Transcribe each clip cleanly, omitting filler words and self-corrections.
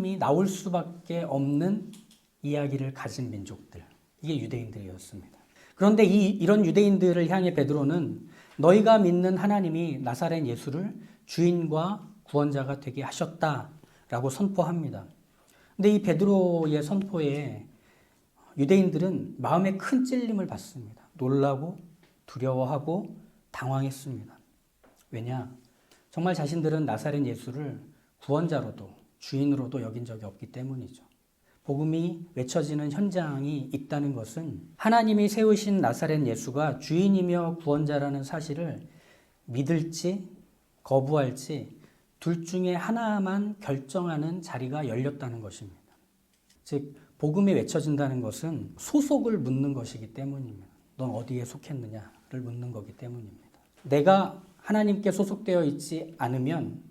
하나님이 나올 수밖에 없는 이야기를 가진 민족들, 이게 유대인들이었습니다. 그런데 이런 유대인들을 향해 베드로는 너희가 믿는 하나님이 나사렛 예수를 주인과 구원자가 되게 하셨다라고 선포합니다. 근데 이 베드로의 선포에 유대인들은 마음에 큰 찔림을 받습니다. 놀라고 두려워하고 당황했습니다. 왜냐? 정말 자신들은 나사렛 예수를 구원자로도 주인으로도 여긴 적이 없기 때문이죠. 복음이 외쳐지는 현장이 있다는 것은 하나님이 세우신 나사렛 예수가 주인이며 구원자라는 사실을 믿을지 거부할지 둘 중에 하나만 결정하는 자리가 열렸다는 것입니다. 즉 복음이 외쳐진다는 것은 소속을 묻는 것이기 때문입니다. 넌 어디에 속했느냐를 묻는 거기 때문입니다. 내가 하나님께 소속되어 있지 않으면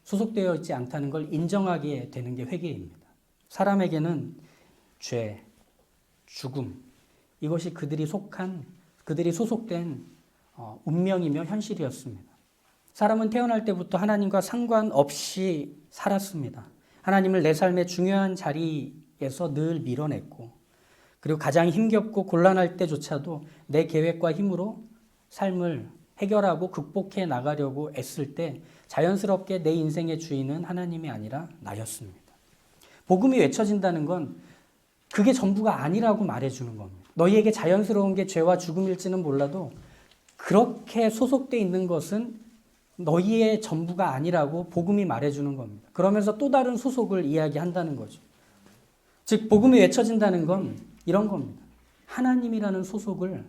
소속되어 있지 않다는 걸 인정하게 되는 게 회개입니다. 사람에게는 죄, 죽음, 이것이 그들이 소속된 운명이며 현실이었습니다. 사람은 태어날 때부터 하나님과 상관없이 살았습니다. 하나님을 내 삶의 중요한 자리에서 늘 밀어냈고, 그리고 가장 힘겹고 곤란할 때조차도 내 계획과 힘으로 삶을 해결하고 극복해 나가려고 애쓸 때 자연스럽게 내 인생의 주인은 하나님이 아니라 나였습니다. 복음이 외쳐진다는 건 그게 전부가 아니라고 말해주는 겁니다. 너희에게 자연스러운 게 죄와 죽음일지는 몰라도 그렇게 소속되어 있는 것은 너희의 전부가 아니라고 복음이 말해주는 겁니다. 그러면서 또 다른 소속을 이야기한다는 거죠. 즉 복음이 외쳐진다는 건 이런 겁니다. 하나님이라는 소속을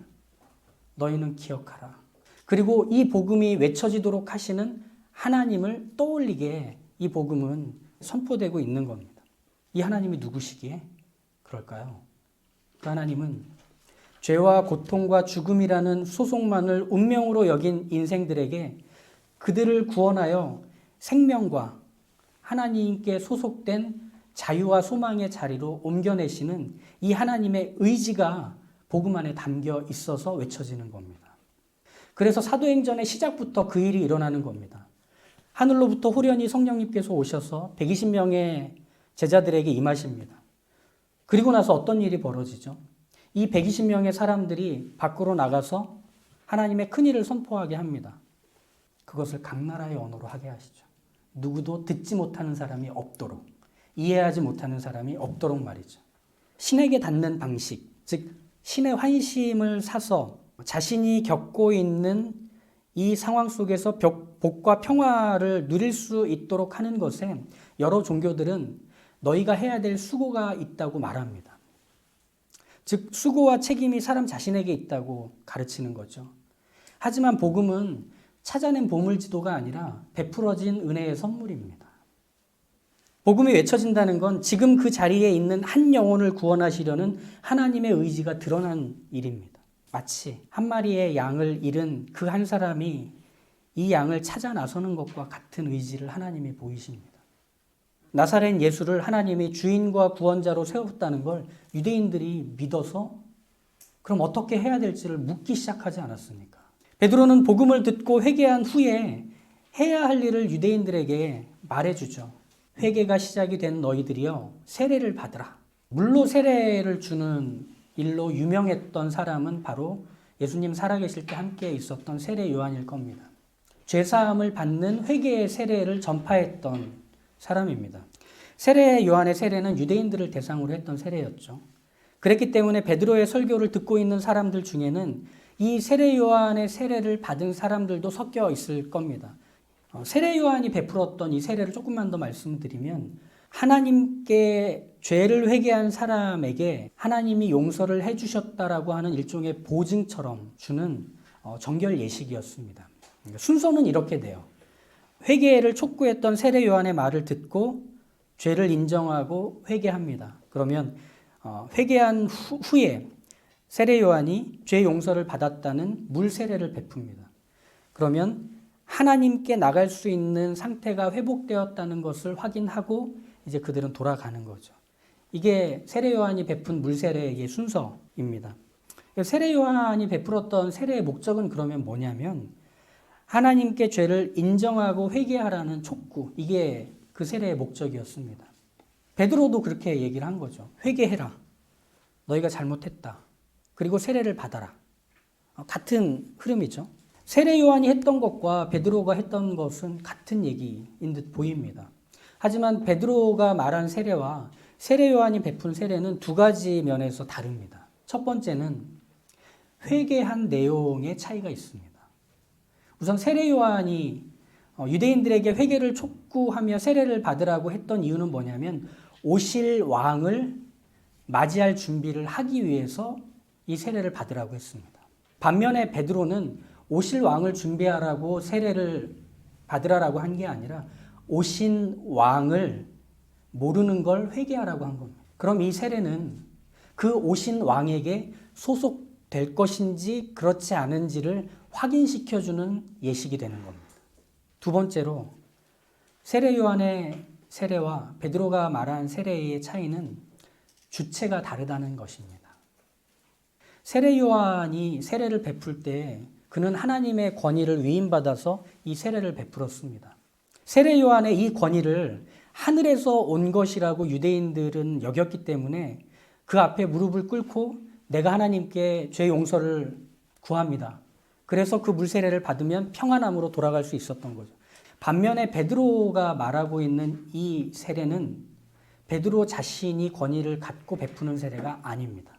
너희는 기억하라. 그리고 이 복음이 외쳐지도록 하시는 하나님을 떠올리게 이 복음은 선포되고 있는 겁니다. 이 하나님이 누구시기에 그럴까요? 그 하나님은 죄와 고통과 죽음이라는 소속만을 운명으로 여긴 인생들에게 그들을 구원하여 생명과 하나님께 소속된 자유와 소망의 자리로 옮겨내시는 이 하나님의 의지가 복음 안에 담겨 있어서 외쳐지는 겁니다. 그래서 사도행전의 시작부터 그 일이 일어나는 겁니다. 하늘로부터 호련히 성령님께서 오셔서 120명의 제자들에게 임하십니다. 그리고 나서 어떤 일이 벌어지죠? 이 120명의 사람들이 밖으로 나가서 하나님의 큰 일을 선포하게 합니다. 그것을 각 나라의 언어로 하게 하시죠. 누구도 듣지 못하는 사람이 없도록, 이해하지 못하는 사람이 없도록 말이죠. 신에게 닿는 방식, 즉 신의 환심을 사서 자신이 겪고 있는 이 상황 속에서 복과 평화를 누릴 수 있도록 하는 것에 여러 종교들은 너희가 해야 될 수고가 있다고 말합니다. 즉 수고와 책임이 사람 자신에게 있다고 가르치는 거죠. 하지만 복음은 찾아낸 보물지도가 아니라 베풀어진 은혜의 선물입니다. 복음이 외쳐진다는 건 지금 그 자리에 있는 한 영혼을 구원하시려는 하나님의 의지가 드러난 일입니다. 마치 한 마리의 양을 잃은 그 한 사람이 이 양을 찾아 나서는 것과 같은 의지를 하나님이 보이십니다. 나사렛 예수를 하나님이 주인과 구원자로 세웠다는 걸 유대인들이 믿어서 그럼 어떻게 해야 될지를 묻기 시작하지 않았습니까? 베드로는 복음을 듣고 회개한 후에 해야 할 일을 유대인들에게 말해주죠. 회개가 시작이 된 너희들이여 세례를 받으라. 물로 세례를 주는 일로 유명했던 사람은 바로 예수님 살아계실 때 함께 있었던 세례 요한일 겁니다. 죄사함을 받는 회개의 세례를 전파했던 사람입니다. 세례 요한의 세례는 유대인들을 대상으로 했던 세례였죠. 그랬기 때문에 베드로의 설교를 듣고 있는 사람들 중에는 이 세례 요한의 세례를 받은 사람들도 섞여 있을 겁니다. 세례 요한이 베풀었던 이 세례를 조금만 더 말씀드리면 하나님께 죄를 회개한 사람에게 하나님이 용서를 해주셨다라고 하는 일종의 보증처럼 주는 정결 예식이었습니다. 순서는 이렇게 돼요. 회개를 촉구했던 세례 요한의 말을 듣고 죄를 인정하고 회개합니다. 그러면 회개한 후에 세례 요한이 죄 용서를 받았다는 물 세례를 베풉니다. 그러면 하나님께 나갈 수 있는 상태가 회복되었다는 것을 확인하고 이제 그들은 돌아가는 거죠. 이게 세례 요한이 베푼 물 세례의 순서입니다. 세례 요한이 베풀었던 세례의 목적은 그러면 뭐냐면 하나님께 죄를 인정하고 회개하라는 촉구, 이게 그 세례의 목적이었습니다. 베드로도 그렇게 얘기를 한 거죠. 회개해라. 너희가 잘못했다. 그리고 세례를 받아라. 같은 흐름이죠. 세례 요한이 했던 것과 베드로가 했던 것은 같은 얘기인 듯 보입니다. 하지만 베드로가 말한 세례와 세례 요한이 베푼 세례는 두 가지 면에서 다릅니다. 첫 번째는 회개한 내용의 차이가 있습니다. 우선 세례 요한이 유대인들에게 회개를 촉구하며 세례를 받으라고 했던 이유는 뭐냐면 오실 왕을 맞이할 준비를 하기 위해서 이 세례를 받으라고 했습니다. 반면에 베드로는 오실 왕을 준비하라고 세례를 받으라고 한 게 아니라 오신 왕을 모르는 걸 회개하라고 한 겁니다. 그럼 이 세례는 그 오신 왕에게 소속될 것인지 그렇지 않은지를 확인시켜주는 예식이 되는 겁니다. 두 번째로 세례 요한의 세례와 베드로가 말한 세례의 차이는 주체가 다르다는 것입니다. 세례 요한이 세례를 베풀 때 그는 하나님의 권위를 위임받아서 이 세례를 베풀었습니다. 세례 요한의 이 권위를 하늘에서 온 것이라고 유대인들은 여겼기 때문에 그 앞에 무릎을 꿇고 내가 하나님께 죄 용서를 구합니다. 그래서 그 물세례를 받으면 평안함으로 돌아갈 수 있었던 거죠. 반면에 베드로가 말하고 있는 이 세례는 베드로 자신이 권위를 갖고 베푸는 세례가 아닙니다.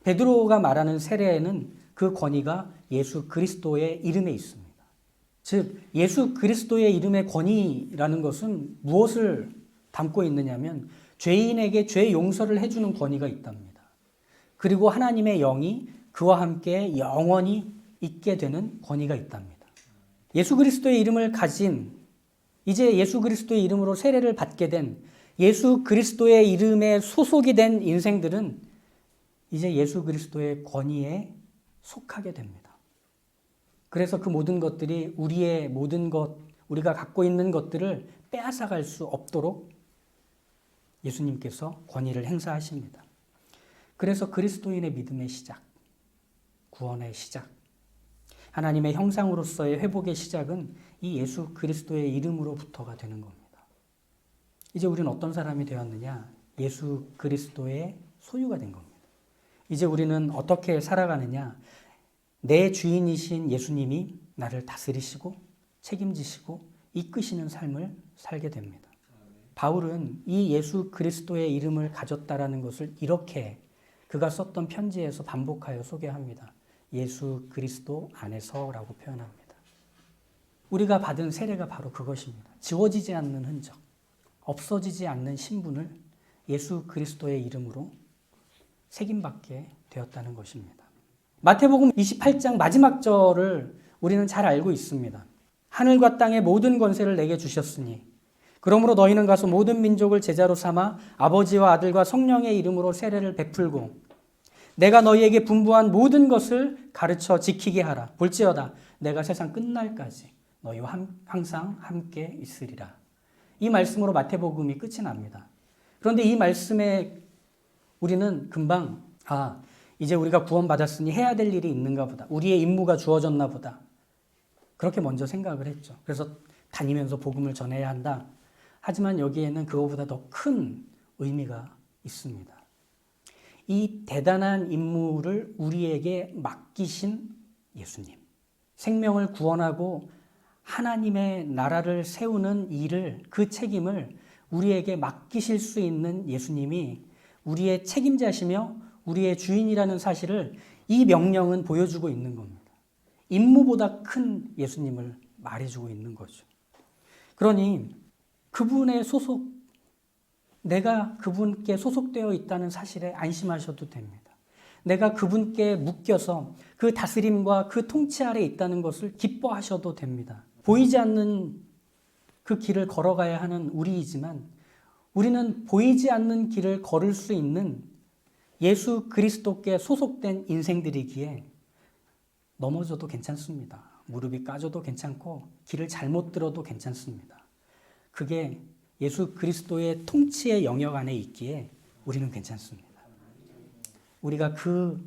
베드로가 말하는 세례에는 그 권위가 예수 그리스도의 이름에 있습니다. 즉 예수 그리스도의 이름의 권위라는 것은 무엇을 담고 있느냐면 죄인에게 죄 용서를 해주는 권위가 있답니다. 그리고 하나님의 영이 그와 함께 영원히 있게 되는 권위가 있답니다. 예수 그리스도의 이름을 가진 이제 예수 그리스도의 이름으로 세례를 받게 된 예수 그리스도의 이름에 소속이 된 인생들은 이제 예수 그리스도의 권위에 속하게 됩니다. 그래서 그 모든 것들이 우리의 모든 것, 우리가 갖고 있는 것들을 빼앗아갈 수 없도록 예수님께서 권위를 행사하십니다. 그래서 그리스도인의 믿음의 시작, 구원의 시작, 하나님의 형상으로서의 회복의 시작은 이 예수 그리스도의 이름으로부터가 되는 겁니다. 이제 우리는 어떤 사람이 되었느냐? 예수 그리스도의 소유가 된 겁니다. 이제 우리는 어떻게 살아가느냐? 내 주인이신 예수님이 나를 다스리시고 책임지시고 이끄시는 삶을 살게 됩니다. 바울은 이 예수 그리스도의 이름을 가졌다라는 것을 이렇게 그가 썼던 편지에서 반복하여 소개합니다. 예수 그리스도 안에서라고 표현합니다. 우리가 받은 세례가 바로 그것입니다. 지워지지 않는 흔적, 없어지지 않는 신분을 예수 그리스도의 이름으로 책임받게 되었다는 것입니다. 마태복음 28장 마지막 절을 우리는 잘 알고 있습니다. 하늘과 땅의 모든 권세를 내게 주셨으니 그러므로 너희는 가서 모든 민족을 제자로 삼아 아버지와 아들과 성령의 이름으로 세례를 베풀고 내가 너희에게 분부한 모든 것을 가르쳐 지키게 하라. 볼지어다 내가 세상 끝날까지 너희와 항상 함께 있으리라. 이 말씀으로 마태복음이 끝이 납니다. 그런데 이 말씀에 우리는 금방 이제 우리가 구원받았으니 해야 될 일이 있는가 보다. 우리의 임무가 주어졌나 보다. 그렇게 먼저 생각을 했죠. 그래서 다니면서 복음을 전해야 한다. 하지만 여기에는 그거보다 더 큰 의미가 있습니다. 이 대단한 임무를 우리에게 맡기신 예수님. 생명을 구원하고 하나님의 나라를 세우는 일을, 그 책임을 우리에게 맡기실 수 있는 예수님이 우리의 책임자시며 우리의 주인이라는 사실을 이 명령은 보여주고 있는 겁니다. 임무보다 큰 예수님을 말해주고 있는 거죠. 그러니 그분의 소속, 내가 그분께 소속되어 있다는 사실에 안심하셔도 됩니다. 내가 그분께 묶여서 그 다스림과 그 통치 아래 있다는 것을 기뻐하셔도 됩니다. 보이지 않는 그 길을 걸어가야 하는 우리이지만 우리는 보이지 않는 길을 걸을 수 있는 예수 그리스도께 소속된 인생들이기에 넘어져도 괜찮습니다. 무릎이 까져도 괜찮고 길을 잘못 들어도 괜찮습니다. 그게 예수 그리스도의 통치의 영역 안에 있기에 우리는 괜찮습니다. 우리가 그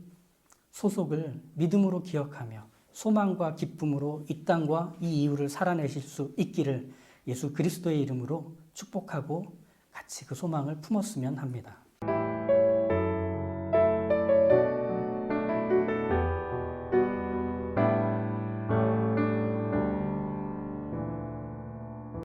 소속을 믿음으로 기억하며 소망과 기쁨으로 이 땅과 이 이후를 살아내실 수 있기를 예수 그리스도의 이름으로 축복하고 같이 그 소망을 품었으면 합니다.